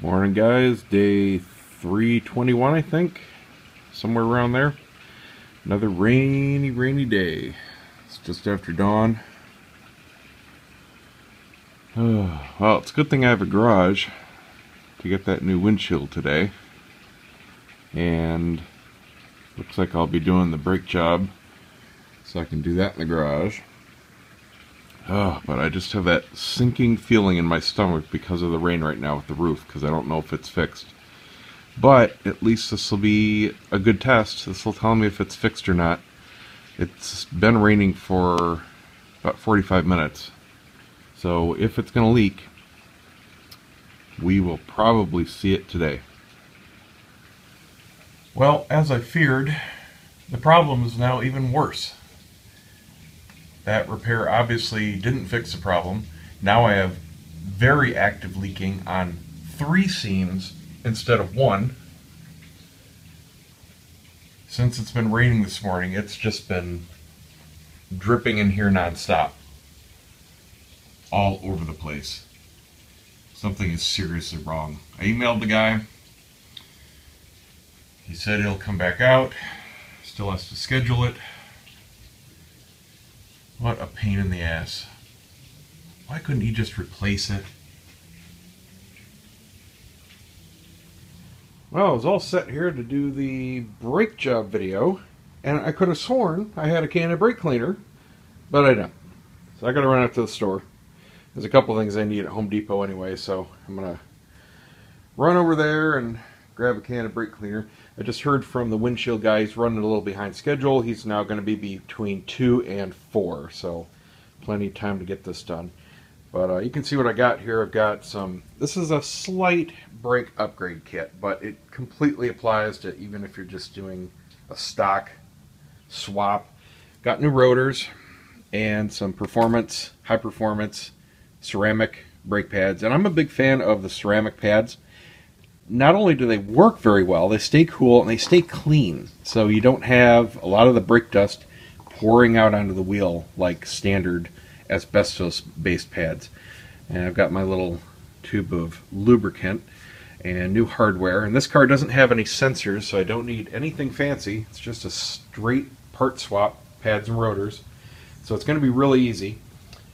Morning guys, day 321 I think, somewhere around there. Another rainy day. It's just after dawn. Well, it's a good thing I have a garage to get that new windshield today. And looks like I'll be doing the brake job, so I can do that in the garage. But I just have that sinking feeling in my stomach because of the rain right now with the roof, because I don't know if it's fixed. But at least this will be a good test. This will tell me if it's fixed or not. It's been raining for about 45 minutes. So if it's going to leak, we will probably see it today. Well, as I feared, the problem is now even worse. That repair obviously didn't fix the problem. Now I have very active leaking on 3 seams instead of 1. Since it's been raining this morning, it's just been dripping in here nonstop. All over the place. Something is seriously wrong. I emailed the guy. He said he'll come back out. Still has to schedule it. What a pain in the ass. Why couldn't he just replace it? Well, I was all set here to do the brake job video, and I could have sworn I had a can of brake cleaner, but I don't. So I gotta run out to the store. There's a couple things I need at Home Depot anyway, so I'm gonna run over there and grab a can of brake cleaner. I just heard from the windshield guy, he's running a little behind schedule. He's now going to be between 2 and 4, so plenty of time to get this done. But you can see what I got here. I've got some, this is a slight brake upgrade kit, but it completely applies to even if you're just doing a stock swap. Got new rotors and some performance, high performance ceramic brake pads, and I'm a big fan of the ceramic pads. Not only do they work very well, they stay cool and they stay clean, so you don't have a lot of the brake dust pouring out onto the wheel like standard asbestos based pads. And I've got my little tube of lubricant and new hardware, and this car doesn't have any sensors, so I don't need anything fancy. It's just a straight part swap, pads and rotors, so it's going to be really easy.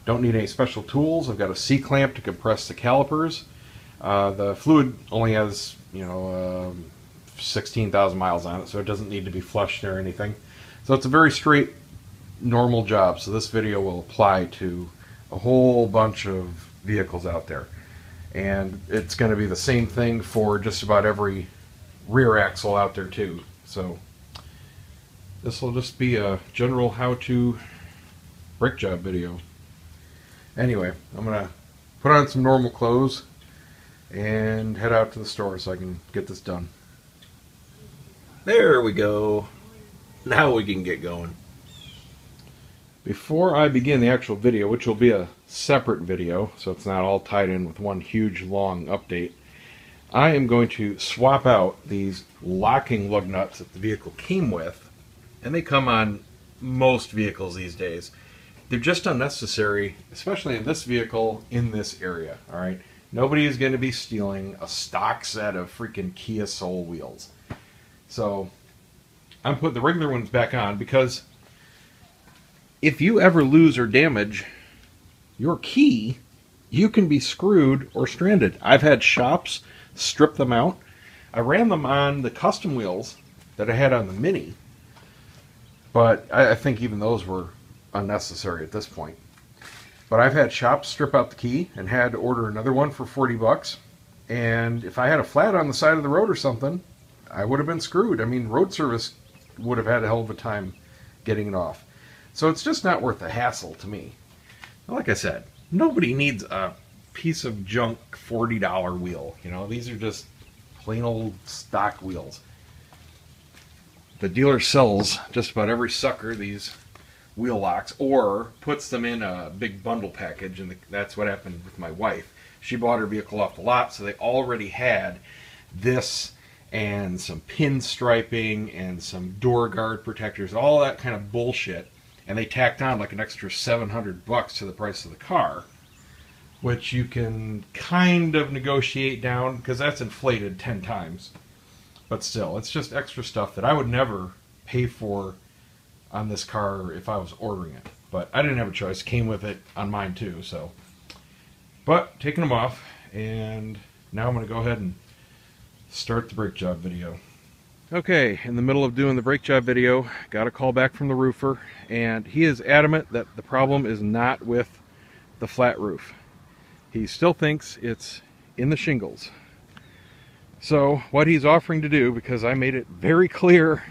Don't need any special tools. I've got a C-clamp to compress the calipers. The fluid only has, 16,000 miles on it, so it doesn't need to be flushed or anything. So it's a very straight, normal job. So this video will apply to a whole bunch of vehicles out there. And it's going to be the same thing for just about every rear axle out there too. So this will just be a general how-to brake job video. Anyway, I'm going to put on some normal clothes and head out to the store so I can get this done. There we go. Now we can get going. Before I begin the actual video, which will be a separate video, so it's not all tied in with one huge long update, I am going to swap out these locking lug nuts that the vehicle came with, and they come on most vehicles these days. They're just unnecessary, especially in this vehicle in this area, alright? Nobody is going to be stealing a stock set of freaking Kia Soul wheels. So I'm putting the regular ones back on because if you ever lose or damage your key, you can be screwed or stranded. I've had shops strip them out. I ran them on the custom wheels that I had on the Mini, but I think even those were unnecessary at this point. But I've had shops strip out the key and had to order another one for 40 bucks. And if I had a flat on the side of the road or something, I would have been screwed. I mean, road service would have had a hell of a time getting it off. So it's just not worth the hassle to me. Like I said, nobody needs a piece of junk $40 wheel. These are just plain old stock wheels. The dealer sells just about every sucker these wheel locks, or puts them in a big bundle package, and that's what happened with my wife. She bought her vehicle off the lot, so they already had this and some pin striping and some door guard protectors, all that kind of bullshit, and they tacked on like an extra 700 bucks to the price of the car. which you can kind of negotiate down because that's inflated 10 times. But still, it's just extra stuff that I would never pay for on this car if I was ordering it. But I didn't have a choice. It came with it on mine too, so. But taking them off, and now I'm going to go ahead and start the brake job video. Okay, in the middle of doing the brake job video, got a call back from the roofer, and he is adamant that the problem is not with the flat roof. He still thinks it's in the shingles. So what he's offering to do, because I made it very clear,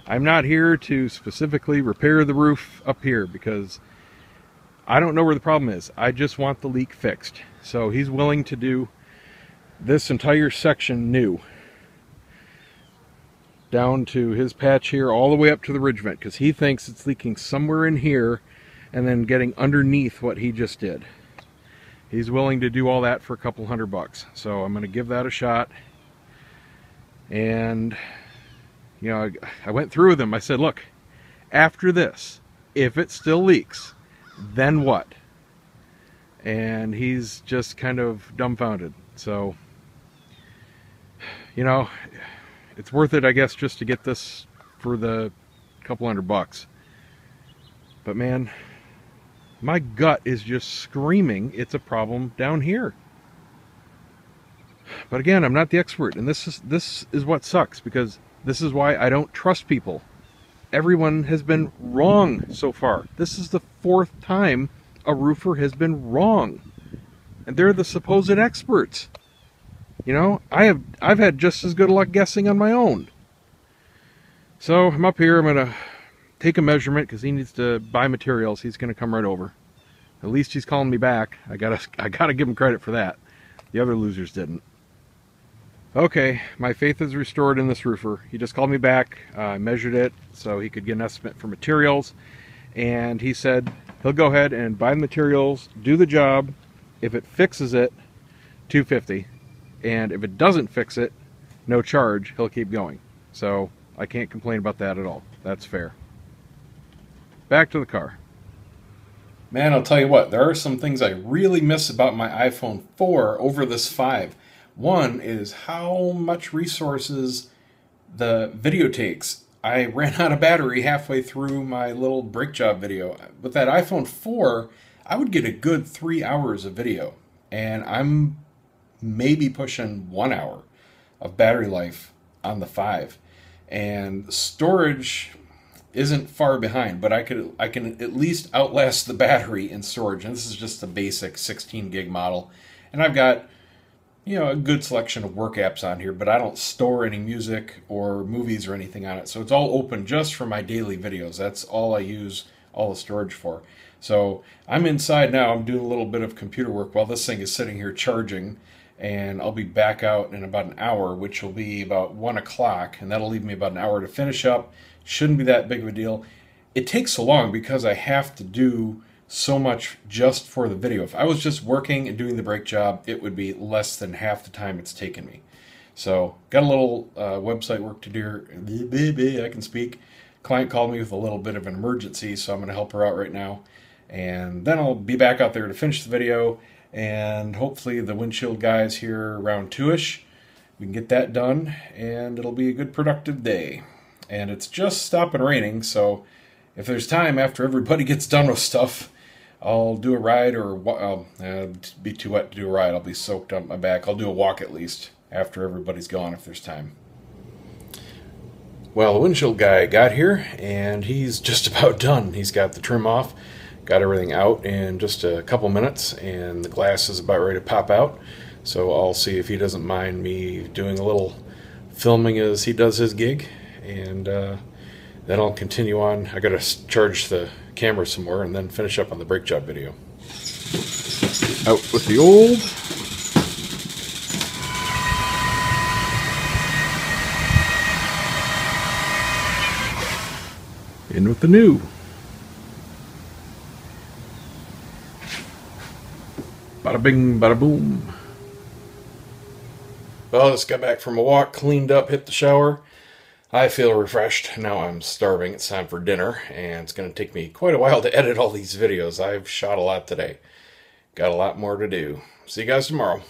I'm not here to specifically repair the roof up here because I don't know where the problem is. I just want the leak fixed. So he's willing to do this entire section new, down to his patch here all the way up to the ridge vent, because he thinks it's leaking somewhere in here and then getting underneath what he just did. He's willing to do all that for a couple $100. So I'm going to give that a shot. And you know, I went through with him. I said, look, after this, if it still leaks, then what? And he's just kind of dumbfounded. So, you know, it's worth it, I guess, just to get this for the couple $100. But man, my gut is just screaming it's a problem down here. But again, I'm not the expert, and this is what sucks, because this is why I don't trust people. Everyone has been wrong so far. This is the 4th time a roofer has been wrong, and they're the supposed experts. You know, I've had just as good luck guessing on my own. So I'm up here. I'm gonna take a measurement because he needs to buy materials. He's gonna come right over. At least he's calling me back. I gotta give him credit for that. The other losers didn't. Okay, my faith is restored in this roofer. He just called me back. I measured it so he could get an estimate for materials, and he said he'll go ahead and buy the materials, do the job. If it fixes it, $250, and if it doesn't fix it, no charge. He'll keep going. So I can't complain about that at all. That's fair. Back to the car. Man, I'll tell you what, there are some things I really miss about my iPhone 4 over this 5. One is how much resources the video takes. I ran out of battery halfway through my little brake job video. With that iPhone 4, I would get a good 3 hours of video. And I'm maybe pushing 1 hour of battery life on the 5. And storage isn't far behind, but I can at least outlast the battery in storage. And this is just a basic 16 gig model. And I've got, you know, a good selection of work apps on here, but I don't store any music or movies or anything on it. So it's all open just for my daily videos. That's all I use all the storage for. So I'm inside now. I'm doing a little bit of computer work while this thing is sitting here charging, and I'll be back out in about an hour, which will be about 1 o'clock, and that'll leave me about an hour to finish up. Shouldn't be that big of a deal. It takes so long because I have to do so much just for the video. If I was just working and doing the brake job, it would be less than half the time it's taken me. So got a little website work to do. I can speak. Client called me with a little bit of an emergency, so I'm going to help her out right now. And then I'll be back out there to finish the video, and hopefully the windshield guys here around 2-ish. We can get that done, and it'll be a good productive day. And it's just stopping raining, so if there's time after everybody gets done with stuff, I'll do a ride, or it'd be too wet to do a ride. I'll be soaked up my back. I'll do a walk at least after everybody's gone if there's time. Well, the windshield guy got here, and he's just about done. He's got the trim off, got everything out in just a couple minutes, and the glass is about ready to pop out. So I'll see if he doesn't mind me doing a little filming as he does his gig, and then I'll continue on. I gotta charge the camera some more and then finish up on the brake job video. Out with the old. In with the new. Bada bing, bada boom. Well, I just got back from a walk, cleaned up, hit the shower. I feel refreshed. Now I'm starving. It's time for dinner, and it's going to take me quite a while to edit all these videos. I've shot a lot today. got a lot more to do. See you guys tomorrow.